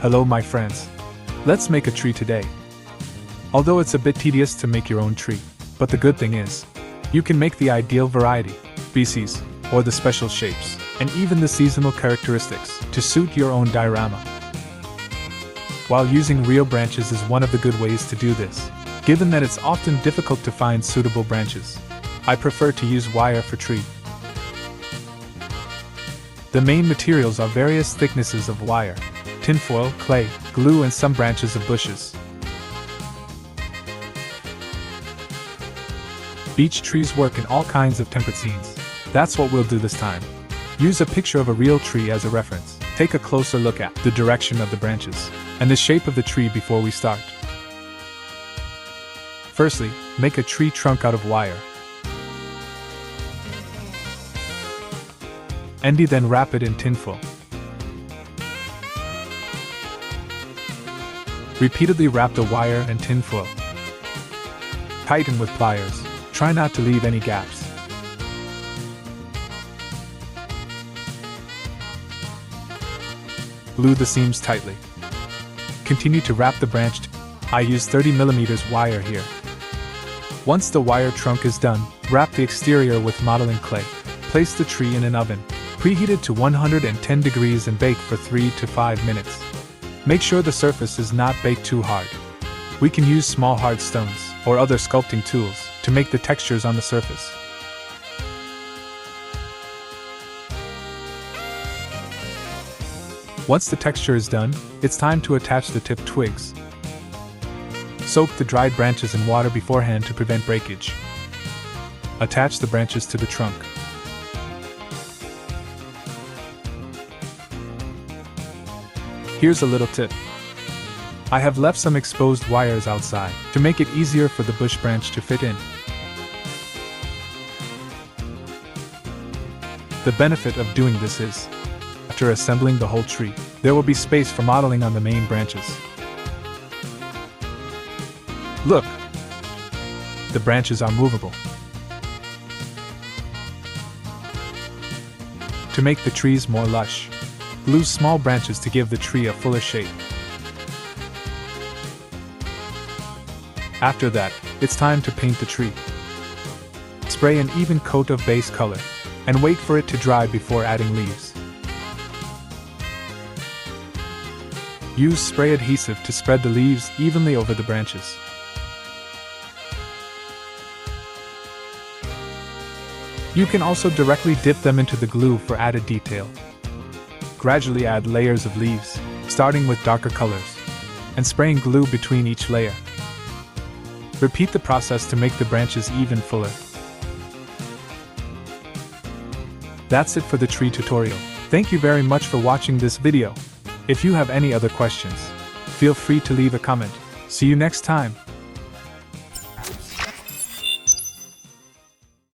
Hello my friends. Let's make a tree today. Although it's a bit tedious to make your own tree, but the good thing is, you can make the ideal variety, species, or the special shapes, and even the seasonal characteristics to suit your own diorama. While using real branches is one of the good ways to do this, given that it's often difficult to find suitable branches, I prefer to use wire for tree. The main materials are various thicknesses of wire, tinfoil, clay, glue and some branches of bushes. Beech trees work in all kinds of temperate scenes. That's what we'll do this time. Use a picture of a real tree as a reference. Take a closer look at the direction of the branches and the shape of the tree before we start. Firstly, make a tree trunk out of wire. Then wrap it in tinfoil. Repeatedly wrap the wire and tinfoil. Tighten with pliers. Try not to leave any gaps. Glue the seams tightly. Continue to wrap the branch. I use 30mm wire here. Once the wire trunk is done, wrap the exterior with modeling clay. Place the tree in an oven, preheated to 110 degrees and bake for 3 to 5 minutes. Make sure the surface is not baked too hard. We can use small hard stones or other sculpting tools to make the textures on the surface. Once the texture is done, it's time to attach the tipped twigs. Soak the dried branches in water beforehand to prevent breakage. Attach the branches to the trunk. Here's a little tip. I have left some exposed wires outside to make it easier for the bush branch to fit in. The benefit of doing this is, after assembling the whole tree, there will be space for modeling on the main branches. Look! The branches are movable. To make the trees more lush, glue small branches to give the tree a fuller shape. After that, it's time to paint the tree. Spray an even coat of base color, and wait for it to dry before adding leaves. Use spray adhesive to spread the leaves evenly over the branches. You can also directly dip them into the glue for added detail. Gradually add layers of leaves, starting with darker colors, and spraying glue between each layer. Repeat the process to make the branches even fuller. That's it for the tree tutorial. Thank you very much for watching this video. If you have any other questions, feel free to leave a comment. See you next time.